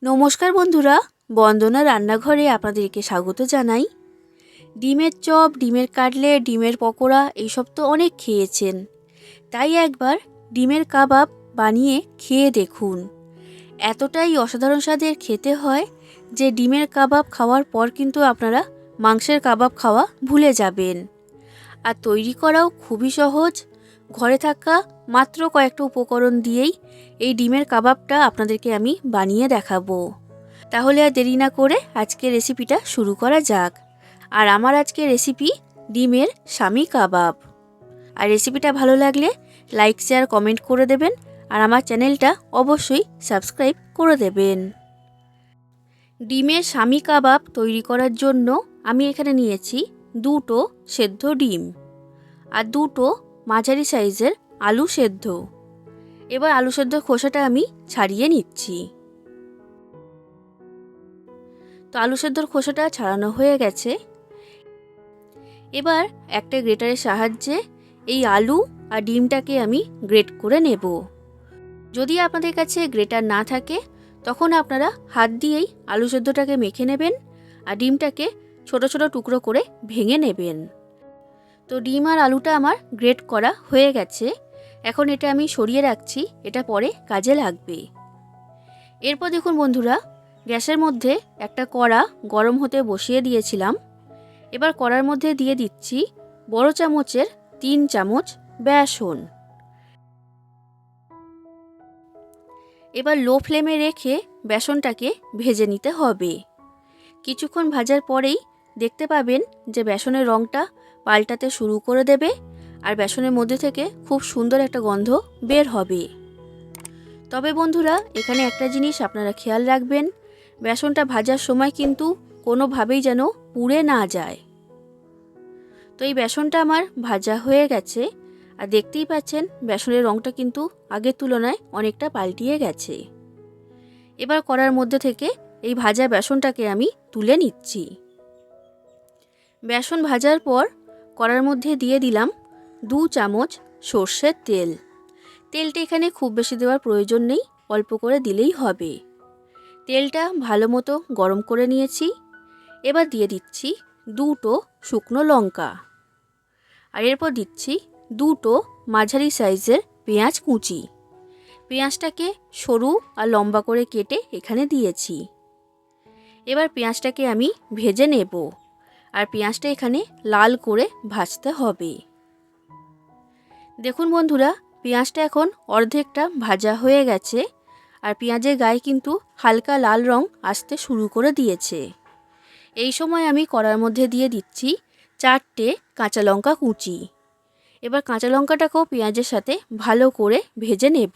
নমস্কার বন্ধুরা, বন্দনা রান্নাঘরে আপনাদেরকে স্বাগত জানাই। ডিমের চপ, ডিমের কাটলেট, ডিমের পকোড়া এইসব তো অনেক খেয়েছেন, তাই একবার ডিমের কাবাব বানিয়ে খেয়ে দেখুন। এতটাই অসাধারণ স্বাদের খেতে হয় যে ডিমের কাবাব খাওয়ার পর কিন্তু আপনারা মাংসের কাবাব খাওয়া ভুলে যাবেন। আর তৈরি করাও খুবই সহজ। ঘরে থাকা মাত্র কয়েকটা উপকরণ দিয়েই এই ডিমের কাবাবটা আপনাদেরকে আমি বানিয়ে দেখাবো। তাহলে আর দেরি না করে আজকের রেসিপিটা শুরু করা যাক। আর আমার আজকের রেসিপি ডিমের শামি কাবাব। আর রেসিপিটা ভালো লাগলে লাইক, শেয়ার, কমেন্ট করে দেবেন। আর আমার চ্যানেলটা অবশ্যই সাবস্ক্রাইব করে দেবেন। ডিমের শামি কাবাব তৈরি করার জন্য আমি এখানে নিয়েছি দুটো সেদ্ধ ডিম আর দুটো মাঝারি সাইজের আলু সেদ্ধ। এবার আলু সেদ্ধ খোসাটা আমি ছাড়িয়ে নিচ্ছি। তো আলু সেদ্ধর খোসাটা ছাড়ানো হয়ে গেছে। এবার একটা গ্রেটারের সাহায্যে এই আলু আর ডিমটাকে আমি গ্রেট করে নেব। যদি আপনাদের কাছে গ্রেটার না থাকে তখন আপনারা হাত দিয়েই আলু সেদ্ধটাকে মেখে নেবেন আর ডিমটাকে ছোট ছোট টুকরো করে ভেঙে নেবেন। তো ডিম আর আলুটা আমার গ্রেট করা হয়ে গেছে। এখন এটা আমি সরিয়ে রাখছি, এটা পরে কাজে লাগবে। এরপর দেখুন বন্ধুরা, গ্যাসের মধ্যে একটা কড়া গরম হতে বসিয়ে দিয়েছিলাম। এবার কড়ার মধ্যে দিয়ে দিচ্ছি বড় চামচের 3 চামচ বেসন। এবার লো ফ্লেমে রেখে বেসনটাকে ভেজে নিতে হবে। কিছুক্ষণ ভাজার পরেই দেখতে পাবেন যে বেসনের রঙটা পাল্টাতে শুরু করে দেবে আর বেসনের মধ্যে থেকে খুব সুন্দর একটা গন্ধ বের হবে। তবে বন্ধুরা, এখানে একটা জিনিস আপনারা খেয়াল রাখবেন, বেসনটা ভাজার সময় কিন্তু কোনোভাবেই যেন পুড়ে না যায়। তো এই বেসনটা আমার ভাজা হয়ে গেছে আর দেখতেই পাচ্ছেন বেসনের রঙটা কিন্তু আগের তুলনায় অনেকটা পাল্টিয়ে গেছে। এবার কড়ার মধ্যে থেকে এই ভাজা বেসনটাকে আমি তুলে নিচ্ছি। বেসন ভাজার পর কড়ার মধ্যে দিয়ে দিলাম 2 চামচ সর্ষের তেল। তেলটা এখানে খুব বেশি দেওয়ার প্রয়োজন নেই, অল্প করে দিলেই হবে। তেলটা ভালো মতো গরম করে নিয়েছি। এবার দিয়ে দিচ্ছি দুটো শুকনো লঙ্কা আর এরপর দিচ্ছি দুটো মাঝারি সাইজের পেঁয়াজ কুচি। পেঁয়াজটাকে সরু আর লম্বা করে কেটে এখানে দিয়েছি। এবার পেঁয়াজটাকে আমি ভেজে নেব আর পেঁয়াজটা এখানে লাল করে ভাজতে হবে। দেখুন বন্ধুরা, পেঁয়াজটা এখন অর্ধেকটা ভাজা হয়ে গেছে আর পেঁয়াজের গায়ে কিন্তু হালকা লাল রং আসতে শুরু করে দিয়েছে। এই সময় আমি কড়ার মধ্যে দিয়ে দিচ্ছি 4টে কাঁচা লঙ্কা কুচি। এবার কাঁচা লঙ্কাটাকেও পেঁয়াজের সাথে ভালো করে ভেজে নেব।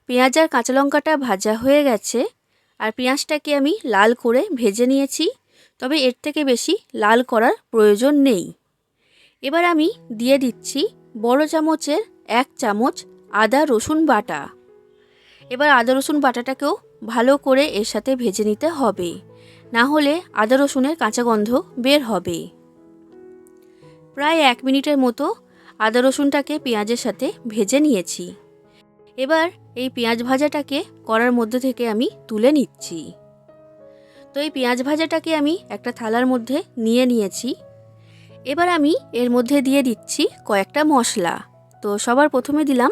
পেঁয়াজ আর কাঁচা লঙ্কাটা ভাজা হয়ে গেছে আর পেঁয়াজটাকে আমি লাল করে ভেজে নিয়েছি, তবে এর থেকে বেশি লাল করার প্রয়োজন নেই। এবার আমি দিয়ে দিচ্ছি বড় চামচের 1 চামচ আদা রসুন বাটা। এবার আদা রসুন বাটাটাকেও ভালো করে এর সাথে ভেজে নিতে হবে, না হলে আদা রসুনের কাঁচা গন্ধ বের হবে। প্রায় 1 মিনিটের মতো আদা রসুনটাকে পেঁয়াজের সাথে ভেজে নিয়েছি। এবার এই পেঁয়াজ ভাজাটাকে কড়ার মধ্যে থেকে আমি তুলে নিচ্ছি। তো এই পেঁয়াজ ভাজাটাকে আমি একটা থালার মধ্যে নিয়ে নিয়েছি। এবার আমি এর মধ্যে দিয়ে দিচ্ছি কয়েকটা মশলা। তো সবার প্রথমে দিলাম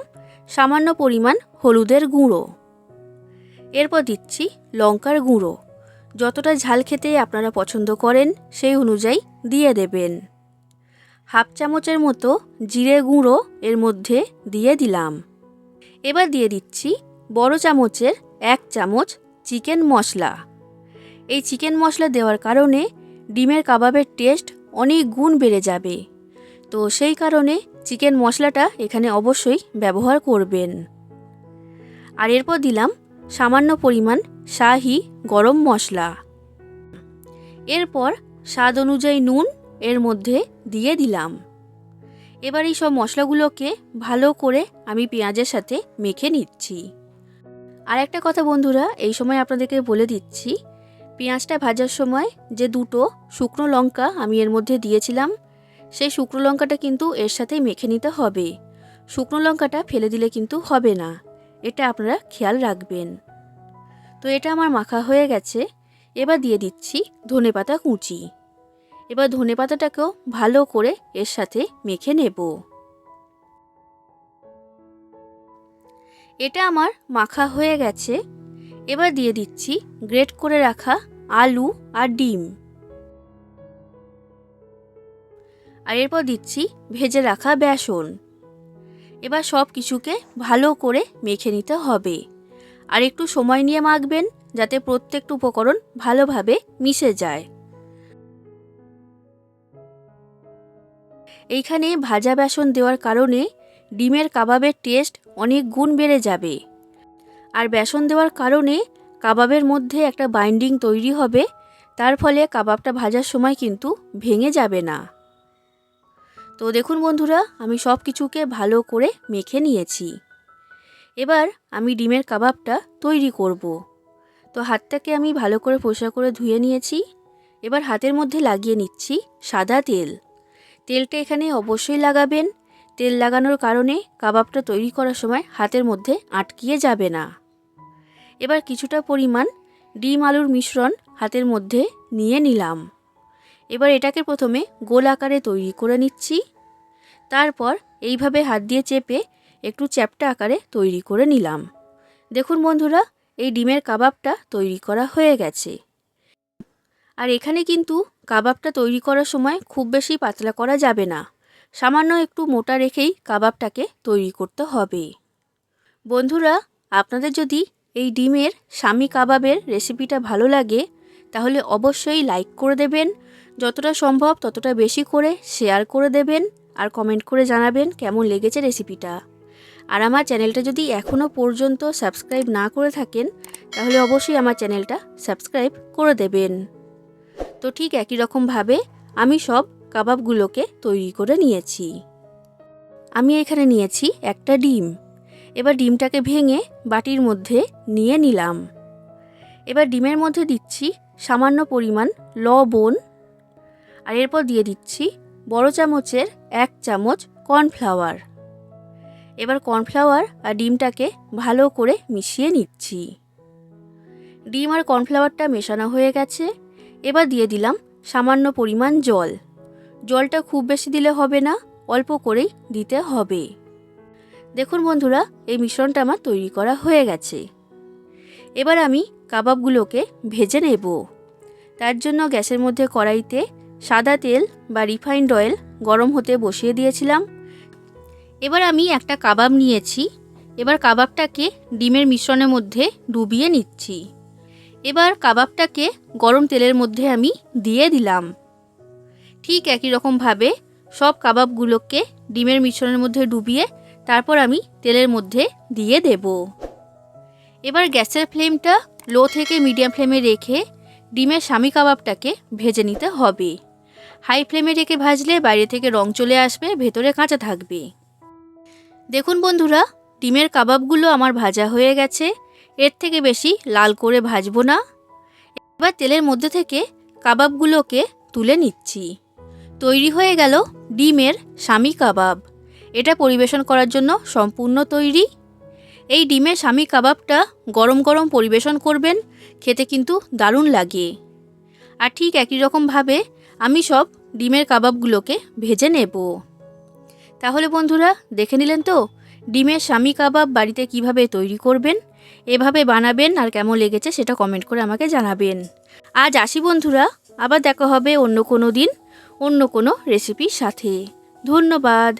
সামান্য পরিমাণ হলুদের গুঁড়ো। এরপর দিচ্ছি লঙ্কার গুঁড়ো। যতটা ঝাল খেতে আপনারা পছন্দ করেন সেই অনুযায়ী দিয়ে দেবেন। হাফ চামচের মতো জিরে গুঁড়ো এর মধ্যে দিয়ে দিলাম। এবার দিয়ে দিচ্ছি বড় চামচের 1 চামচ চিকেন মশলা। এই চিকেন মশলা দেওয়ার কারণে ডিমের কাবাবের টেস্ট অনেক গুণ বেড়ে যাবে। তো সেই কারণে চিকেন মশলাটা এখানে অবশ্যই ব্যবহার করবেন। আর এরপর দিলাম সামান্য পরিমাণ শাহি গরম মশলা। এরপর স্বাদ অনুযায়ী নুন এর মধ্যে দিয়ে দিলাম। এবার এই সব মশলাগুলোকে ভালো করে আমি পেঁয়াজের সাথে মেখে নিচ্ছি। আর একটা কথা বন্ধুরা, এই সময় আপনাদেরকে বলে দিচ্ছি, পেঁয়াজটা ভাজার সময় যে দুটো শুকনো লঙ্কা আমি এর মধ্যে দিয়েছিলাম, সেই শুকনো লঙ্কাটা কিন্তু এর সাথে মেখে নিতে হবে। শুকনো লঙ্কাটা ফেলে দিলে কিন্তু হবে না। এটা আপনারা খেয়াল রাখবেন। তো এটা আমার মাখা হয়ে গেছে। এবার দিয়ে দিচ্ছি ধনেপাতা কুচি। এবার ধনেপাতাটাকেও ভালো করে এর সাথে মেখে নেব। এটা আমার মাখা হয়ে গেছে। এবার দিয়ে দিচ্ছি গ্রেট করে রাখা আলু আর ডিম। আর এরপর দিচ্ছি ভেজে রাখা বেসন। এবার সব কিছুকে ভালো করে মেখে নিতে হবে। আর একটু সময় নিয়ে মাখবেন যাতে প্রত্যেকটা উপকরণ ভালোভাবে মিশে যায়। এইখানে ভাজা বেসন দেওয়ার কারণে ডিমের কাবাবের টেস্ট অনেক গুণ বেড়ে যাবে। আর বেসন দেওয়ার কারণে কাবাবের মধ্যে একটা বাইন্ডিং তৈরি হবে, তার ফলে কাবাবটা ভাজার সময় কিন্তু ভেঙে যাবে না। তো দেখুন বন্ধুরা, আমি সব কিছুকে ভালো করে মেখে নিয়েছি। এবার আমি ডিমের কাবাবটা তৈরি করব। তো হাতটাকে আমি ভালো করে পরিষ্কার করে ধুয়ে নিয়েছি। এবার হাতের মধ্যে লাগিয়ে নিচ্ছি সাদা তেল। তেলটা এখানে অবশ্যই লাগাবেন। তেল লাগানোর কারণে কাবাবটা তৈরি করার সময় হাতের মধ্যে আটকিয়ে যাবে না। এবার কিছুটা পরিমাণ ডিম আলুর মিশ্রণ হাতের মধ্যে নিয়ে নিলাম। এবার এটাকে প্রথমে গোল আকারে তৈরি করে নিচ্ছি। তারপর এইভাবে হাত দিয়ে চেপে একটু চ্যাপ্টা আকারে তৈরি করে নিলাম। দেখুন বন্ধুরা, এই ডিমের কাবাবটা তৈরি করা হয়ে গেছে। আর এখানে কিন্তু কাবাবটা তৈরি করার সময় খুব বেশি পাতলা করা যাবে না, সামান্য একটু মোটা রেখেই কাবাবটাকে তৈরি করতে হবে। বন্ধুরা, আপনাদের যদি এই ডিমের শামি কাবাবের রেসিপিটা ভালো লাগে তাহলে অবশ্যই লাইক করে দেবেন, যতটা সম্ভব ততটা বেশি করে শেয়ার করে দেবেন, আর কমেন্ট করে জানাবেন কেমন লেগেছে রেসিপিটা। আর আমার চ্যানেলটা যদি এখনও পর্যন্ত সাবস্ক্রাইব না করে থাকেন তাহলে অবশ্যই আমার চ্যানেলটা সাবস্ক্রাইব করে দেবেন। তো ঠিক একই রকমভাবে আমি সব কাবাবগুলোকে তৈরি করে নিয়েছি। আমি এখানে নিয়েছি একটা ডিম। এবার ডিমটাকে ভেঙে বাটির মধ্যে নিয়ে নিলাম। এবার ডিমের মধ্যে দিচ্ছি সামান্য পরিমাণ লবণ। আর এরপর দিয়ে দিচ্ছি বড় চামচের 1 চামচ কর্নফ্লাওয়ার। এবার কর্নফ্লাওয়ার আর ডিমটাকে ভালো করে মিশিয়ে নিচ্ছি। ডিম আর কর্নফ্লাওয়ারটা মেশানো হয়ে গেছে। এবার দিয়ে দিলাম সামান্য পরিমাণ জল। জলটা খুব বেশি দিলে হবে না, অল্প করেই দিতে হবে। দেখুন বন্ধুরা, এই মিশ্রণটা আমার তৈরি করা হয়ে গেছে। এবার আমি কাবাবগুলোকে ভেজে নেব। তার জন্য গ্যাসের মধ্যে কড়াইতে সাদা তেল বা রিফাইন্ড অয়েল গরম হতে বসিয়ে দিয়েছিলাম। এবার আমি একটা কাবাব নিয়েছি। এবার কাবাবটাকে ডিমের মিশ্রণের মধ্যে ডুবিয়ে নিচ্ছি। এবার কাবাবটাকে গরম তেলের মধ্যে আমি দিয়ে দিলাম। ঠিক একই রকমভাবে সব কাবাবগুলোকে ডিমের মিশ্রণের মধ্যে ডুবিয়ে তারপর আমি তেলের মধ্যে দিয়ে দেব। এবার গ্যাসের ফ্লেমটা লো থেকে মিডিয়াম ফ্লেমে রেখে ডিমের শামি কাবাবটাকে ভেজে নিতে হবে। হাই ফ্লেমে রেখে ভাজলে বাইরে থেকে রং চলে আসবে, ভেতরে কাঁচা থাকবে। দেখুন বন্ধুরা, ডিমের কাবাবগুলো আমার ভাজা হয়ে গেছে। এর থেকে বেশি লাল করে ভাজবো না। এবার তেলের মধ্যে থেকে কাবাবগুলোকে তুলে নিচ্ছি। তৈরি হয়ে গেল ডিমের শামি কাবাব। এটা পরিবেশন করার জন্য সম্পূর্ণ তৈরি। এই ডিমের শামি কাবাবটা গরম গরম পরিবেশন করবেন, খেতে কিন্তু দারুণ লাগে। আর ঠিক একই রকমভাবে আমি সব ডিমের কাবাবগুলোকে ভেজে নেব। তাহলে বন্ধুরা, দেখে নিলেন তো ডিমের শামি কাবাব বাড়িতে কিভাবে তৈরি করবেন। এভাবে বানাবেন আর কেমন লেগেছে সেটা কমেন্ট করে আমাকে জানাবেন। আজ আসি বন্ধুরা, আবার দেখা হবে অন্য কোনো দিন অন্য কোনো রেসিপির সাথে। ধন্যবাদ।